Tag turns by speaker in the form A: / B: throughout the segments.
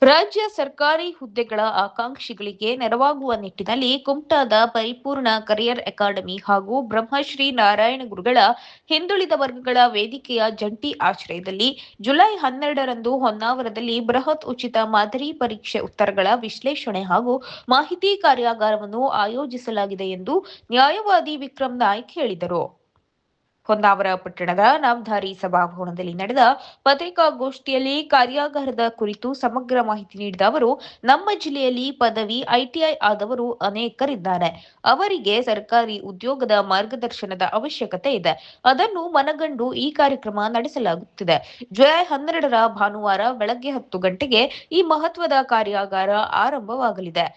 A: ರಾಜ್ಯ ಸರ್ಕಾರಿ ಹುದ್ದೆಗಳ ಆಕಾಂಕ್ಷಿಗಳಿಗೆ ನೆರವಾಗುವ ನಿಟ್ಟಿನಲ್ಲಿ ಕುಮಟಾದ ಪರಿಪೂರ್ಣ ಕರಿಯರ್ ಅಕಾಡೆಮಿ ಹಾಗೂ ಬ್ರಹ್ಮಶ್ರೀ ನಾರಾಯಣ ಗುರುಗಳ ಹಿಂದುಳಿದ ವರ್ಗಗಳ ವೇದಿಕೆಯ ಜಂಟಿ ಆಶ್ರಯದಲ್ಲಿ ಜುಲೈ 12ರಂದು ಹೊನ್ನಾವರದಲ್ಲಿ ಬೃಹತ್ ಉಚಿತ ಮಾದರಿ ಪರೀಕ್ಷೆ ಉತ್ತರಗಳ ವಿಶ್ಲೇಷಣೆ ಹಾಗೂ ಮಾಹಿತಿ ಕಾರ್ಯಾಗಾರವನ್ನು ಆಯೋಜಿಸಲಾಗಿದೆ ಎಂದು ನ್ಯಾಯವಾದಿ ವಿಕ್ರಮ್ ನಾಯ್ಕ್ ಹೇಳಿದರು. ಹೊನ್ನಾವರ ಪಟ್ಟಣದ ನಾಮಧಾರಿ ಸಭಾಭವನದಲ್ಲಿ ನಡೆದ ಪತ್ರಿಕಾಗೋಷ್ಠಿಯಲ್ಲಿ ಕಾರ್ಯಾಗಾರದ ಕುರಿತು ಸಮಗ್ರ ಮಾಹಿತಿ ನೀಡಿದ ಅವರು, ನಮ್ಮ ಜಿಲ್ಲೆಯಲ್ಲಿ ಪದವಿ ಐಟಿಐ ಆದವರು ಅನೇಕರಿದ್ದಾರೆ. ಅವರಿಗೆ ಸರ್ಕಾರಿ ಉದ್ಯೋಗದ ಮಾರ್ಗದರ್ಶನದ ಅವಶ್ಯಕತೆ ಇದೆ. ಅದನ್ನು ಮನಗಂಡು ಈ ಕಾರ್ಯಕ್ರಮ ನಡೆಸಲಾಗುತ್ತಿದೆ. ಜುಲೈ 12ರ ಭಾನುವಾರ ಬೆಳಗ್ಗೆ 10 ಗಂಟೆಗೆ ಈ ಮಹತ್ವದ ಕಾರ್ಯಾಗಾರ ಆರಂಭವಾಗಲಿದೆ.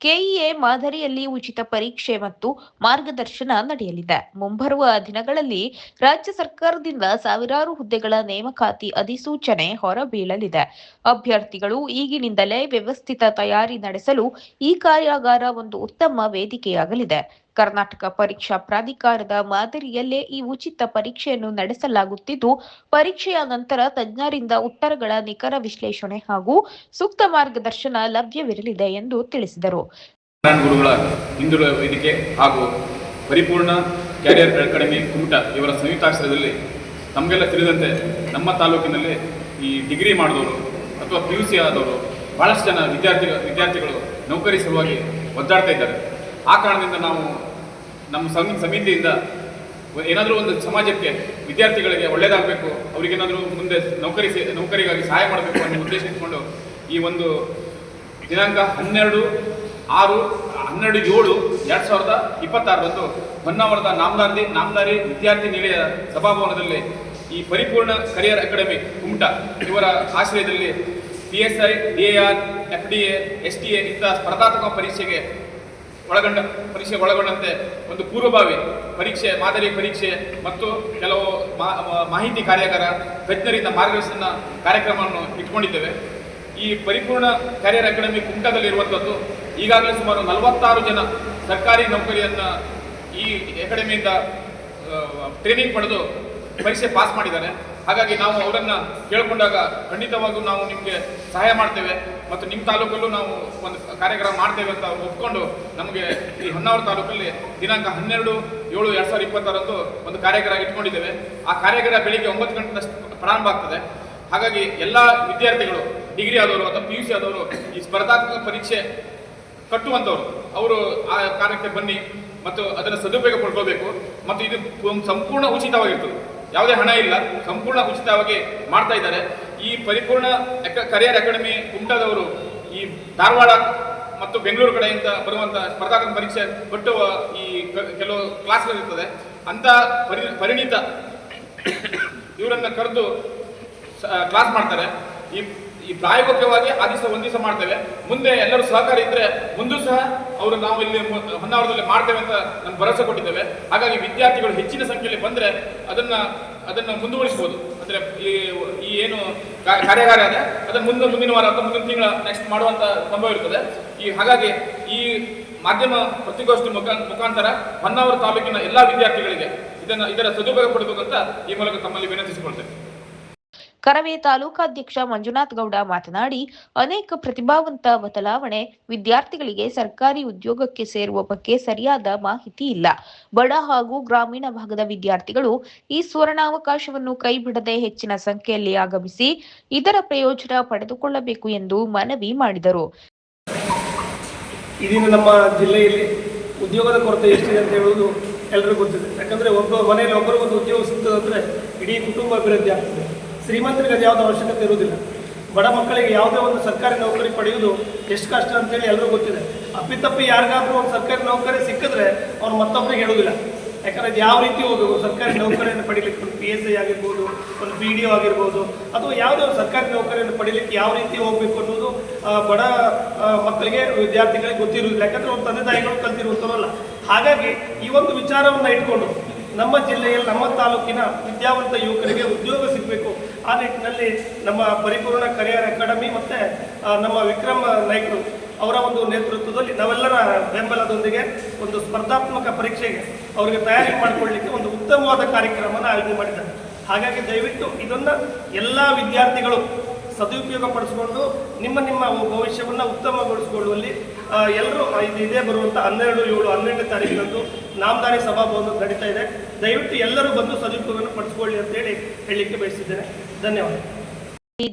A: ಕೆಇಎ ಮಾದರಿಯಲ್ಲಿ ಉಚಿತ ಪರೀಕ್ಷೆ ಮತ್ತು ಮಾರ್ಗದರ್ಶನ ನಡೆಯಲಿದೆ. ಮುಂಬರುವ ದಿನಗಳಲ್ಲಿ ರಾಜ್ಯ ಸರ್ಕಾರದಿಂದ ಸಾವಿರಾರು ಹುದ್ದೆಗಳ ನೇಮಕಾತಿ ಅಧಿಸೂಚನೆ ಹೊರಬೀಳಲಿದೆ. ಅಭ್ಯರ್ಥಿಗಳು ಈಗಿನಿಂದಲೇ ವ್ಯವಸ್ಥಿತ ತಯಾರಿ ನಡೆಸಲು ಈ ಕಾರ್ಯಾಗಾರ ಒಂದು ಉತ್ತಮ ವೇದಿಕೆಯಾಗಲಿದೆ. ಕರ್ನಾಟಕ ಪರೀಕ್ಷಾ ಪ್ರಾಧಿಕಾರದ ಮಾದರಿಯಲ್ಲೇ ಈ ಉಚಿತ ಪರೀಕ್ಷೆಯನ್ನು ನಡೆಸಲಾಗುತ್ತಿದ್ದು, ಪರೀಕ್ಷೆಯ ನಂತರ ತಜ್ಞರಿಂದ ಉತ್ತರಗಳ ನಿಖರ ವಿಶ್ಲೇಷಣೆ ಹಾಗೂ ಸೂಕ್ತ ಮಾರ್ಗದರ್ಶನ ಲಭ್ಯವಿರಲಿದೆ ಎಂದು ತಿಳಿಸಿದರು.
B: ಗುರುಗಳ ಹಿಂದುಳಿದ ವೇದಿಕೆ ಹಾಗೂ ಪರಿಪೂರ್ಣ ಕ್ಯಾರಿಯರ್ ಅಕಾಡೆಮಿ ಕುಮಟಾ ಇವರ ಸಂಯುಕ್ತಾಶ್ರಯದಲ್ಲಿ ನಮಗೆಲ್ಲ ತಿಳಿದಂತೆ ನಮ್ಮ ತಾಲೂಕಿನಲ್ಲಿ ಈ ಡಿಗ್ರಿ ಮಾಡಿದವರು ಅಥವಾ PUC ಆದವರು ಭಾಳಷ್ಟು ಜನ ವಿದ್ಯಾರ್ಥಿಗಳು ನೌಕರಿ ಸಲುವಾಗಿ ಒದ್ದಾಡ್ತಾ ಇದ್ದಾರೆ. ಆ ಕಾರಣದಿಂದ ನಾವು ನಮ್ಮ ಸಮಿತಿಯಿಂದ ಏನಾದರೂ ಒಂದು ಸಮಾಜಕ್ಕೆ ವಿದ್ಯಾರ್ಥಿಗಳಿಗೆ ಒಳ್ಳೆಯದಾಗಬೇಕು, ಅವರಿಗೇನಾದರೂ ಮುಂದೆ ನೌಕರಿಗಾಗಿ ಸಹಾಯ ಮಾಡಬೇಕು ಅನ್ನೋ ಉದ್ದೇಶ ಇಟ್ಕೊಂಡು ಈ ಒಂದು ದಿನಾಂಕ 12/7/2026 ಹೊನ್ನಾವರದ ನಾಮದಾರಿ ವಿದ್ಯಾರ್ಥಿ ನಿಲಯ ಸಭಾಭವನದಲ್ಲಿ ಈ ಪರಿಪೂರ್ಣ ಕರಿಯರ್ ಅಕಾಡೆಮಿ ಕುಮಟಾ ಇವರ ಆಶ್ರಯದಲ್ಲಿ PSI, DAR, FDA, STA ಇಂತಹ ಸ್ಪರ್ಧಾತ್ಮಕ ಪರೀಕ್ಷೆಗೆ ಒಳಗೊಂಡಂತೆ ಒಂದು ಪೂರ್ವಭಾವಿ ಪರೀಕ್ಷೆ, ಮಾದರಿ ಪರೀಕ್ಷೆ ಮತ್ತು ಕೆಲವು ಮಾಹಿತಿ ಕಾರ್ಯಾಗಾರ, ತಜ್ಞರಿಂದ ಮಾರ್ಗದರ್ಶನ ಕಾರ್ಯಕ್ರಮವನ್ನು ಇಟ್ಕೊಂಡಿದ್ದೇವೆ. ಈ ಪರಿಪೂರ್ಣ ಕ್ಯಾರಿಯರ್ ಅಕಾಡೆಮಿ ಕುಮಟಾದಲ್ಲಿ ಇರುವಂಥದ್ದು ಈಗಾಗಲೇ ಸುಮಾರು 46 ಜನ ಸರ್ಕಾರಿ ನೌಕರಿಯನ್ನು ಈ ಅಕಾಡೆಮಿಯಿಂದ ಟ್ರೈನಿಂಗ್ ಪಡೆದು ಪರೀಕ್ಷೆ ಪಾಸ್ ಮಾಡಿದ್ದಾರೆ. ಹಾಗಾಗಿ ನಾವು ಅವರನ್ನು ಕೇಳಿಕೊಂಡಾಗ ಖಂಡಿತವಾಗೂ ನಾವು ನಿಮಗೆ ಸಹಾಯ ಮಾಡ್ತೇವೆ ಮತ್ತು ನಿಮ್ಮ ತಾಲೂಕಲ್ಲೂ ನಾವು ಒಂದು ಕಾರ್ಯಕ್ರಮ ಮಾಡ್ತೇವೆ ಅಂತ ಒಪ್ಕೊಂಡು ನಮಗೆ ಈ ಹೊನ್ನಾವರ ತಾಲೂಕಲ್ಲಿ ದಿನಾಂಕ 12/7/2026 ಒಂದು ಕಾರ್ಯಾಗಾರ ಇಟ್ಕೊಂಡಿದ್ದೇವೆ. ಆ ಕಾರ್ಯಾಗಾರ ಬೆಳಿಗ್ಗೆ 9 ಗಂಟೆನಷ್ಟು ಪ್ರಾರಂಭ ಆಗ್ತದೆ. ಹಾಗಾಗಿ ಎಲ್ಲ ವಿದ್ಯಾರ್ಥಿಗಳು ಡಿಗ್ರಿ ಆದವರು ಅಥವಾ PUC ಆದವರು ಈ ಸ್ಪರ್ಧಾತ್ಮಕ ಪರೀಕ್ಷೆ ಕಟ್ಟುವಂಥವ್ರು ಅವರು ಆ ಕಾರ್ಯಕ್ಕೆ ಬನ್ನಿ ಮತ್ತು ಅದನ್ನು ಸದುಪಯೋಗ ಪಡ್ಕೋಬೇಕು. ಮತ್ತು ಇದು ಸಂಪೂರ್ಣ ಉಚಿತವಾಗಿರ್ತದೆ, ಯಾವುದೇ ಹಣ ಇಲ್ಲ, ಸಂಪೂರ್ಣ ಉಚಿತವಾಗಿ ಮಾಡ್ತಾ ಇದ್ದಾರೆ. ಈ ಪರಿಪೂರ್ಣ ಕರಿಯರ್ ಅಕಾಡೆಮಿ ಕುಮಟಾದವರು ಈ ಧಾರವಾಡ ಮತ್ತು ಬೆಂಗಳೂರು ಕಡೆಯಿಂದ ಬರುವಂಥ ಸ್ಪರ್ಧಾತ್ಮಕ ಪರೀಕ್ಷೆ ಕಟ್ಟುವ ಈ ಕೆಲವು ಕ್ಲಾಸ್ಗಳಿರ್ತದೆ. ಅಂಥ ಪರಿಣಿತ ಇವರನ್ನು ಕರೆದು ಕ್ಲಾಸ್ ಮಾಡ್ತಾರೆ. ಈ ಪ್ರಾಯೋಗಿಕವಾಗಿ ಆ ದಿವಸ ಒಂದು ದಿವಸ ಮಾಡ್ತೇವೆ. ಮುಂದೆ ಎಲ್ಲರೂ ಸಹಕಾರ ಇದ್ದರೆ ಮುಂದೂ ಸಹ ಅವರು ನಾವು ಇಲ್ಲಿ ಹೊನ್ನಾವರದಲ್ಲಿ ಮಾಡ್ತೇವೆ ಅಂತ ನಾನು ಭರವಸೆ ಕೊಟ್ಟಿದ್ದೇವೆ. ಹಾಗಾಗಿ ವಿದ್ಯಾರ್ಥಿಗಳು ಹೆಚ್ಚಿನ ಸಂಖ್ಯೆಯಲ್ಲಿ ಬಂದರೆ ಅದನ್ನು ಮುಂದುವರಿಸ್ಬೋದು. ಅಂದರೆ ಈ ಏನು ಕಾರ್ಯಾಗಾರ ಇದೆ ಅದನ್ನು ಮುಂದಿನ ವಾರ ಅಥವಾ ಮುಂದಿನ ತಿಂಗಳ ನೆಕ್ಸ್ಟ್ ಮಾಡುವಂಥ ಸಂಭವ ಇರ್ತದೆ. ಹಾಗಾಗಿ ಈ ಮಾಧ್ಯಮ ಪತ್ರಿಕಾಗೋಷ್ಠಿ ಮುಖಾಂತರ ಹೊನ್ನಾವರ ತಾಲೂಕಿನ ಎಲ್ಲ ವಿದ್ಯಾರ್ಥಿಗಳಿಗೆ ಇದರ ಸದುಪಯೋಗ ಪಡಬೇಕಂತ ಈ ಮೂಲಕ ತಮ್ಮಲ್ಲಿ ವಿನಂತಿಸಿಕೊಳ್ತೇವೆ.
A: ಕರವೇ ತಾಲೂಕಾಧ್ಯಕ್ಷ ಮಂಜುನಾಥ್ ಗೌಡ ಮಾತನಾಡಿ, ಅನೇಕ ಪ್ರತಿಭಾವಂತ ಬದಲಾವಣೆ ವಿದ್ಯಾರ್ಥಿಗಳಿಗೆ ಸರ್ಕಾರಿ ಉದ್ಯೋಗಕ್ಕೆ ಸೇರುವ ಬಗ್ಗೆ ಸರಿಯಾದ ಮಾಹಿತಿ ಇಲ್ಲ. ಬಡ ಹಾಗೂ ಗ್ರಾಮೀಣ ಭಾಗದ ವಿದ್ಯಾರ್ಥಿಗಳು ಈ ಸುವರ್ಣಾವಕಾಶವನ್ನು ಕೈಬಿಡದೆ ಹೆಚ್ಚಿನ ಸಂಖ್ಯೆಯಲ್ಲಿ ಆಗಮಿಸಿ ಇದರ ಪ್ರಯೋಜನ ಪಡೆದುಕೊಳ್ಳಬೇಕು ಎಂದು ಮನವಿ ಮಾಡಿದರು.
C: ಇದೀಗ ನಮ್ಮ ಜಿಲ್ಲೆಯಲ್ಲಿ ಉದ್ಯೋಗದ ಕೊರತೆ ಎಷ್ಟಿದೆ ಅಂತ ಹೇಳುವುದು ಎಲ್ಲರಿಗೂ ಗೊತ್ತಿದೆ. ಯಾಕಂದರೆ ಒಬ್ಬ ಮನೆಯಲ್ಲಿ ಒಬ್ಬರಿಗೊಂದು ಉದ್ಯೋಗ ಸಿಗ್ತದಂದರೆ ಇಡೀ ಕುಟುಂಬ ಅಭಿವೃದ್ಧಿ ಆಗ್ತದೆ. ಶ್ರೀಮಂತರಿಗೆ ಅದು ಯಾವುದೇ ಅವಶ್ಯಕತೆ ಇರುವುದಿಲ್ಲ. ಬಡ ಮಕ್ಕಳಿಗೆ ಯಾವುದೇ ಒಂದು ಸರ್ಕಾರಿ ನೌಕರಿ ಪಡೆಯುವುದು ಎಷ್ಟು ಕಷ್ಟ ಅಂತೇಳಿ ಎಲ್ಲರಿಗೂ ಗೊತ್ತಿದೆ. ಅಪ್ಪಿತಪ್ಪಿ ಯಾರಿಗಾದ್ರೂ ಒಂದು ಸರ್ಕಾರಿ ನೌಕರಿ ಸಿಕ್ಕಿದ್ರೆ ಅವ್ರು ಮತ್ತೊಬ್ಬರಿಗೆ ಹೇಳೋದಿಲ್ಲ. ಯಾಕಂದರೆ ಅದು ಯಾವ ರೀತಿ ಹೋಗಬೇಕು, ಸರ್ಕಾರಿ ನೌಕರಿಯನ್ನು ಪಡೀಲಿಕ್ಕೆ ಒಂದು PSI ಆಗಿರ್ಬೋದು, ಒಂದು BDO ಆಗಿರ್ಬೋದು, ಅಥವಾ ಯಾವುದೇ ಒಂದು ಸರ್ಕಾರಿ ನೌಕರಿಯನ್ನು ಪಡೀಲಿಕ್ಕೆ ಯಾವ ರೀತಿ ಹೋಗಬೇಕು ಅನ್ನೋದು ಬಡ ಮಕ್ಕಳಿಗೆ, ವಿದ್ಯಾರ್ಥಿಗಳಿಗೆ ಗೊತ್ತಿರುವುದಿಲ್ಲ. ಯಾಕಂದರೆ ಒಂದು ತಂದೆ ತಾಯಿಗಳು ಕಲ್ತಿರುವಂಥವರಲ್ಲ. ಹಾಗಾಗಿ ಈ ಒಂದು ವಿಚಾರವನ್ನು ಇಟ್ಕೊಂಡು ನಮ್ಮ ಜಿಲ್ಲೆಯಲ್ಲಿ, ನಮ್ಮ ತಾಲೂಕಿನ ವಿದ್ಯಾವಂತ ಯುವಕರಿಗೆ ಉದ್ಯೋಗ ಸಿಗಬೇಕು. ಆ ನಿಟ್ಟಿನಲ್ಲಿ ನಮ್ಮ ಪರಿಪೂರ್ಣ ಕರಿಯರ್ ಅಕಾಡೆಮಿ ಮತ್ತು ನಮ್ಮ ವಿಕ್ರಮ್ ನಾಯ್ಕರು ಅವರ ಒಂದು ನೇತೃತ್ವದಲ್ಲಿ ನಾವೆಲ್ಲರ ಬೆಂಬಲದೊಂದಿಗೆ ಒಂದು ಸ್ಪರ್ಧಾತ್ಮಕ ಪರೀಕ್ಷೆಗೆ ಅವರಿಗೆ ತಯಾರಿ ಮಾಡಿಕೊಳ್ಳಲಿಕ್ಕೆ ಒಂದು ಉತ್ತಮವಾದ ಕಾರ್ಯಕ್ರಮವನ್ನು ಆಯೋಜನೆ ಮಾಡಿದ್ದಾರೆ. ಹಾಗಾಗಿ ದಯವಿಟ್ಟು ಇದನ್ನು ಎಲ್ಲ ವಿದ್ಯಾರ್ಥಿಗಳು ಸದುಪಯೋಗ ಪಡಿಸ್ಕೊಂಡು ನಿಮ್ಮ ಭವಿಷ್ಯವನ್ನು ಉತ್ತಮಗೊಳಿಸಿಕೊಳ್ಳುವಲ್ಲಿ ಎಲ್ಲರೂ ಇದೇ ಬರುವಂಥ 12/7 ತಾರೀಕಿನಂದು ನಾಮದಾನಿ ಸಭಾಭವನ ನಡೀತಾ ಇದೆ. ದಯವಿಟ್ಟು ಎಲ್ಲರೂ ಬಂದು ಸದುಪಯೋಗವನ್ನು ಪಡಿಸ್ಕೊಳ್ಳಿ ಅಂತೇಳಿ ಹೇಳಲಿಕ್ಕೆ ಬಯಸಿದ್ದೇನೆ. ಧನ್ಯವಾದ.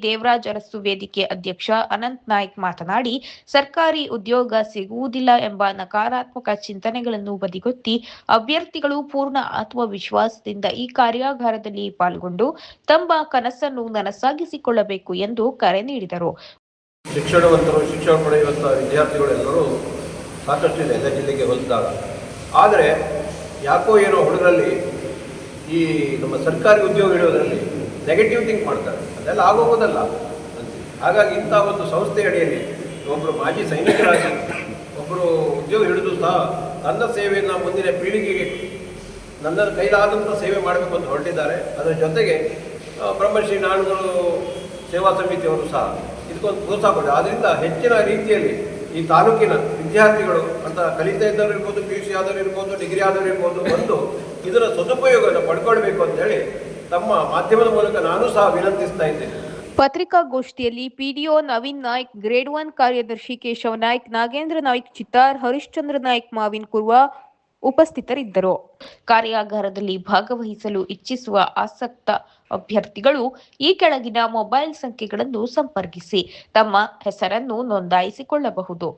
A: ದೇವರಾಜ್ ಅರಸು ವೇದಿಕೆ ಅಧ್ಯಕ್ಷ ಅನಂತ್ ನಾಯ್ಕ್ ಮಾತನಾಡಿ, ಸರ್ಕಾರಿ ಉದ್ಯೋಗ ಸಿಗುವುದಿಲ್ಲ ಎಂಬ ನಕಾರಾತ್ಮಕ ಚಿಂತನೆಗಳನ್ನು ಬದಿಗೊತ್ತಿ ಅಭ್ಯರ್ಥಿಗಳು ಪೂರ್ಣ ಆತ್ಮವಿಶ್ವಾಸದಿಂದ ಈ ಕಾರ್ಯಾಗಾರದಲ್ಲಿ ಪಾಲ್ಗೊಂಡು ತಮ್ಮ ಕನಸನ್ನು ನನಸಾಗಿಸಿಕೊಳ್ಳಬೇಕು ಎಂದು ಕರೆ ನೀಡಿದರು.
D: ಶಿಕ್ಷಣವಂತರು ಶಿಕ್ಷಣ ಪಡೆಯುವಂಥ ವಿದ್ಯಾರ್ಥಿಗಳೆಲ್ಲರೂ ಸಾಕಷ್ಟಿದೆ ಎಲ್ಲ ಜಿಲ್ಲೆಗೆ ಹೋಲಿಸಿದಾಗ. ಆದರೆ ಯಾಕೋ ಏನೋ ಹುಡುಗರಲ್ಲಿ ಈ ನಮ್ಮ ಸರ್ಕಾರಿ ಉದ್ಯೋಗ ಹಿಡಿಯೋದರಲ್ಲಿ ನೆಗೆಟಿವ್ ಥಿಂಕ್ ಮಾಡ್ತಾರೆ. ಅದೆಲ್ಲ ಆಗೋಗೋದಲ್ಲ. ಹಾಗಾಗಿ ಇಂಥ ಒಂದು ಸಂಸ್ಥೆ ಅಡಿಯಲ್ಲಿ ಒಬ್ಬರು ಮಾಜಿ ಸೈನಿಕರಾಗಿ ಒಬ್ಬರು ಉದ್ಯೋಗ ಹಿಡಿದು ಸಹ ನನ್ನ ಸೇವೆಯನ್ನು ಮುಂದಿನ ಪೀಳಿಗೆಗೆ ನನ್ನ ಕೈಲಾದಂಥ ಸೇವೆ ಮಾಡಬೇಕು ಅಂತ ಹೊರಟಿದ್ದಾರೆ. ಅದರ ಜೊತೆಗೆ ಬ್ರಹ್ಮಶ್ರೀ ನಾರಾಯಣಗುರು ಸೇವಾ ಸಮಿತಿಯವರು ಸಹ ಇದಕ್ಕೊಂದು ಪ್ರೋತ್ಸಾಹ ಕೊಟ್ಟಿದ್ದಾರೆ. ಆದ್ದರಿಂದ ಹೆಚ್ಚಿನ ರೀತಿಯಲ್ಲಿ ಈ ತಾಲೂಕಿನ ವಿದ್ಯಾರ್ಥಿಗಳು ಅಂತ ಕಲಿತಾ ಇದ್ದವರು ಇರ್ಬೋದು, PUC ಆದವರು ಇರ್ಬೋದು, ಡಿಗ್ರಿ ಆದವರು ಇರ್ಬೋದು, ಬಂದು ಇದರ ಸದುಪಯೋಗವನ್ನು ಪಡ್ಕೊಳ್ಬೇಕು ಅಂತೇಳಿ ತಮ್ಮ ಮಾಧ್ಯಮದ ಮೂಲಕ ನಾನು ಸಹ ವಿನಂತಿಸ್ತಾ ಇದ್ದೇನೆ.
A: ಪತ್ರಿಕಾಗೋಷ್ಠಿಯಲ್ಲಿ ಪಿಡಿಒ ನವೀನ್ ನಾಯ್ಕ್, ಗ್ರೇಡ್ 1 ಕಾರ್ಯದರ್ಶಿ ಕೇಶವ ನಾಯ್ಕ್, ನಾಗೇಂದ್ರ ನಾಯ್ಕ್ ಚಿತ್ತಾರ್, ಹರಿಶ್ಚಂದ್ರ ನಾಯ್ಕ್, ಮಾವಿನ್ ಕುರ್ವಾ ಉಪಸ್ಥಿತರಿದ್ದರು. ಕಾರ್ಯಾಗಾರದಲ್ಲಿ ಭಾಗವಹಿಸಲು ಇಚ್ಛಿಸುವ ಆಸಕ್ತ ಅಭ್ಯರ್ಥಿಗಳು ಈ ಕೆಳಗಿನ ಮೊಬೈಲ್ ಸಂಖ್ಯೆಗಳನ್ನು ಸಂಪರ್ಕಿಸಿ ತಮ್ಮ ಹೆಸರನ್ನು ನೋಂದಾಯಿಸಿಕೊಳ್ಳಬಹುದು.